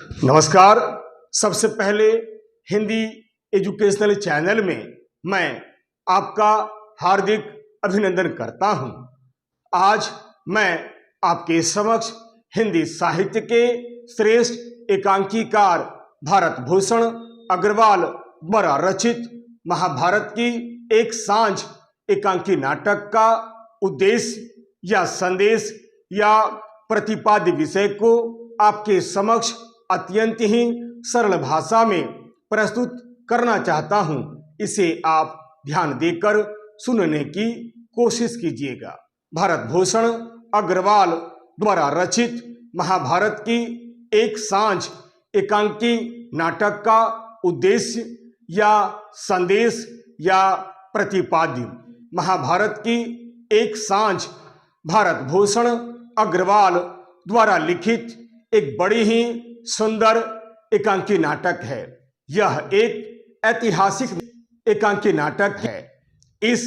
नमस्कार। सबसे पहले हिंदी एजुकेशनल चैनल में मैं आपका हार्दिक अभिनंदन करता हूं। आज मैं आपके समक्ष हिंदी साहित्य के श्रेष्ठ एकांकीकार भारत भूषण अग्रवाल द्वारा रचित महाभारत की एक सांझ एकांकी नाटक का उद्देश्य या संदेश या प्रतिपाद्य विषय को आपके समक्ष अत्यंत ही सरल भाषा में प्रस्तुत करना चाहता हूं। इसे आप ध्यान देकर सुनने की कोशिश कीजिएगा। भारत भूषण अग्रवाल द्वारा रचित महाभारत की एक सांझ एकांकी नाटक का उद्देश्य या संदेश या प्रतिपाद्य। महाभारत की एक सांझ भारत भूषण अग्रवाल द्वारा लिखित एक बड़ी ही सुंदर एकांकी नाटक है। यह एक ऐतिहासिक एकांकी नाटक है। इस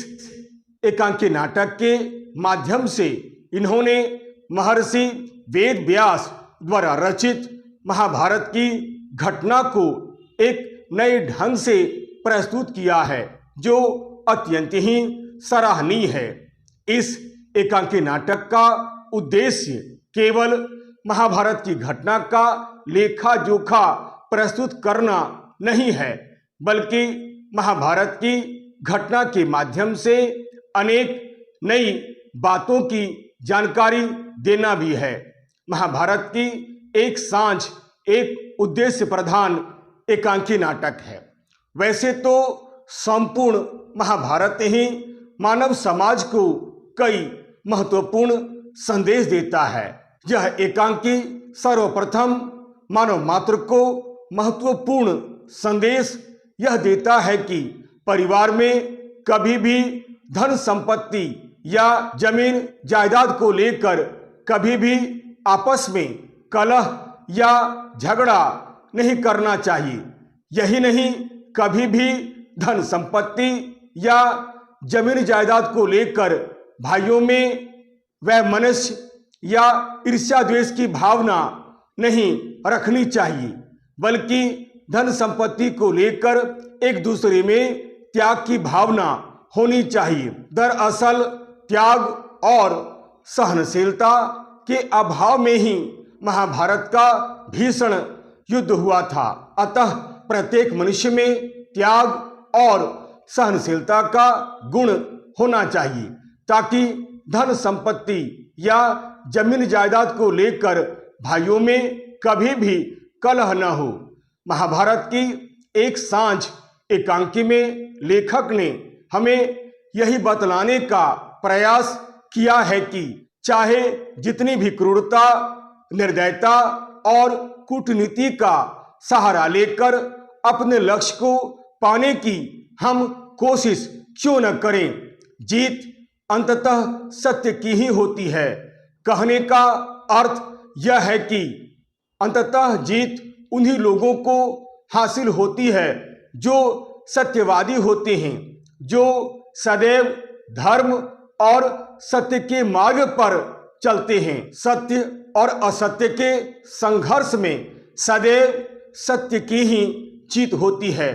एकांकी नाटक के माध्यम से इन्होंने महर्षि वेद व्यास द्वारा रचित महाभारत की घटना को एक नए ढंग से प्रस्तुत किया है, जो अत्यंत ही सराहनीय है। इस एकांकी नाटक का उद्देश्य केवल महाभारत की घटना का लेखा जोखा प्रस्तुत करना नहीं है, बल्कि महाभारत की घटना के माध्यम से अनेक नई बातों की जानकारी देना भी है। महाभारत की एक सांझ एक उद्देश्य प्रधान एकांकी नाटक है। वैसे तो संपूर्ण महाभारत ही मानव समाज को कई महत्वपूर्ण संदेश देता है। यह एकांकी सर्वप्रथम मानव मात्र को महत्वपूर्ण संदेश यह देता है कि परिवार में कभी भी धन संपत्ति या जमीन जायदाद को लेकर कभी भी आपस में कलह या झगड़ा नहीं करना चाहिए। यही नहीं, कभी भी धन संपत्ति या जमीन जायदाद को लेकर भाइयों में वैमनस्य या ईर्ष्या द्वेष की भावना नहीं रखनी चाहिए, बल्कि धन संपत्ति को लेकर एक दूसरे में त्याग की भावना होनी चाहिए। दरअसल त्याग और सहनशीलता के अभाव में ही महाभारत का भीषण युद्ध हुआ था। अतः प्रत्येक मनुष्य में त्याग और सहनशीलता का गुण होना चाहिए, ताकि धन संपत्ति या जमीन जायदाद को लेकर भाइयों में कभी भी कलह न हो। महाभारत की एक सांझ एकांकी में लेखक ने हमें यही बतलाने का प्रयास किया है कि चाहे जितनी भी क्रूरता, निर्दयता और कूटनीति का सहारा लेकर अपने लक्ष्य को पाने की हम कोशिश क्यों न करें, जीत अंततः सत्य की ही होती है। कहने का अर्थ यह है कि अंततः जीत उन्हीं लोगों को हासिल होती है जो सत्यवादी होते हैं, जो सदैव धर्म और सत्य के मार्ग पर चलते हैं। सत्य और असत्य के संघर्ष में सदैव सत्य की ही जीत होती है।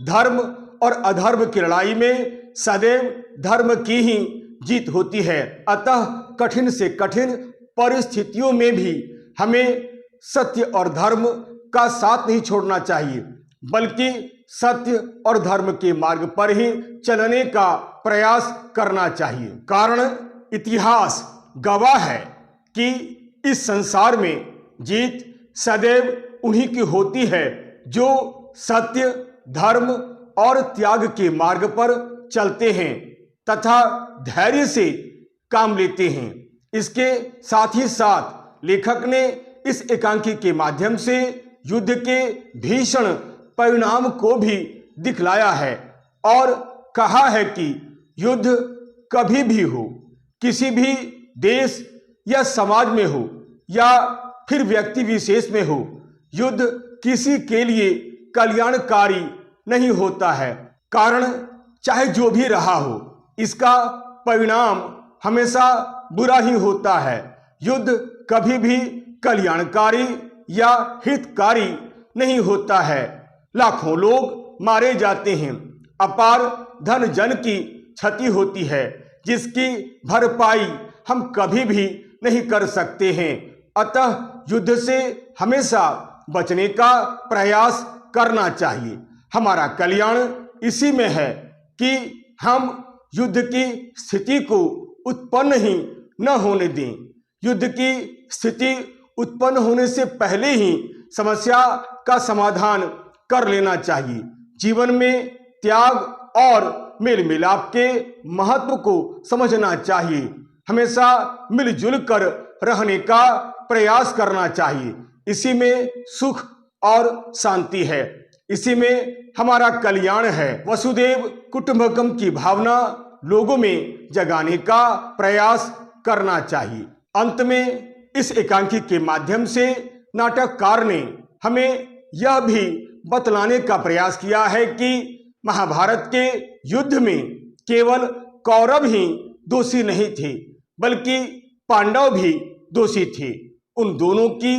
धर्म और अधर्म की लड़ाई में सदैव धर्म की ही जीत होती है। अतः कठिन से कठिन परिस्थितियों में भी हमें सत्य और धर्म का साथ नहीं छोड़ना चाहिए, बल्कि सत्य और धर्म के मार्ग पर ही चलने का प्रयास करना चाहिए। कारण इतिहास गवाह है कि इस संसार में जीत सदैव उन्हीं की होती है जो सत्य, धर्म और त्याग के मार्ग पर चलते हैं तथा धैर्य से काम लेते हैं। इसके साथ ही साथ लेखक ने इस एकांकी के माध्यम से युद्ध के भीषण परिणाम को भी दिखलाया है और कहा है कि युद्ध कभी भी हो, किसी भी देश या समाज में हो या फिर व्यक्ति विशेष में हो, युद्ध किसी के लिए कल्याणकारी नहीं होता है। कारण चाहे जो भी रहा हो, इसका परिणाम हमेशा बुरा ही होता है। युद्ध कभी भी कल्याणकारी या हितकारी नहीं होता है। लाखों लोग मारे जाते हैं, अपार धन जन की क्षति होती है, जिसकी भरपाई हम कभी भी नहीं कर सकते हैं। अतः युद्ध से हमेशा बचने का प्रयास करना चाहिए। हमारा कल्याण इसी में है कि हम युद्ध की स्थिति को उत्पन्न ही न होने दें। युद्ध की स्थिति उत्पन्न होने से पहले ही समस्या का समाधान कर लेना चाहिए। जीवन में त्याग और मेल मिलाप के महत्व को समझना चाहिए। हमेशा मिलजुल कर रहने का प्रयास करना चाहिए। इसी में सुख और शांति है, इसी में हमारा कल्याण है। वसुदेव कुटुंबकम की भावना लोगों में जगाने का प्रयास करना चाहिए। अंत में इस एकांकी के माध्यम से नाटककार ने हमें यह भी बतलाने का प्रयास किया है कि महाभारत के युद्ध में केवल कौरव ही दोषी नहीं थे, बल्कि पांडव भी दोषी थे। उन दोनों की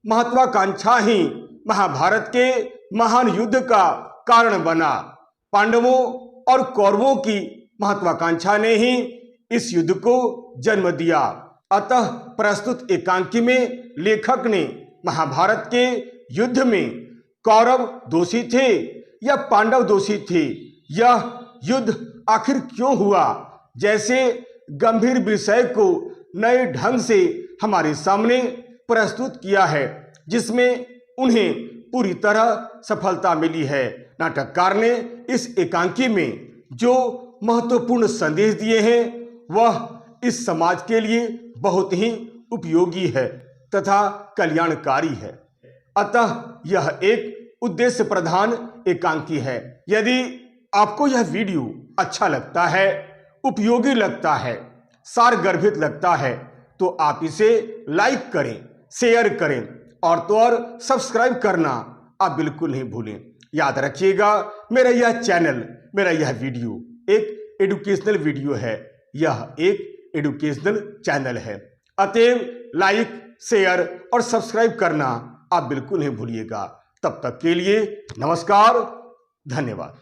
महत्वाकांक्षा ही महाभारत के महान युद्ध का कारण बना। पांडवों और कौरवों की महत्वाकांक्षा ने ही इस युद्ध को जन्म दिया। अतः प्रस्तुत एकांकी में लेखक ने महाभारत के युद्ध में कौरव दोषी थे या पांडव दोषी थे, यह युद्ध आखिर क्यों हुआ, जैसे गंभीर विषय को नए ढंग से हमारे सामने प्रस्तुत किया है, जिसमें उन्हें पूरी तरह सफलता मिली है। नाटककार ने इस एकांकी में जो महत्वपूर्ण संदेश दिए हैं वह इस समाज के लिए बहुत ही उपयोगी है तथा कल्याणकारी है। अतः यह एक उद्देश्य प्रधान एकांकी है। यदि आपको यह वीडियो अच्छा लगता है, उपयोगी लगता है, सारगर्भित लगता है, तो आप इसे लाइक करें, शेयर करें और तो और सब्सक्राइब करना आप बिल्कुल नहीं भूलें। याद रखिएगा, मेरा यह चैनल, मेरा यह वीडियो एक एजुकेशनल वीडियो है, यह एक एजुकेशनल चैनल है। अतएव लाइक, शेयर और सब्सक्राइब करना आप बिल्कुल नहीं भूलिएगा। तब तक के लिए नमस्कार, धन्यवाद।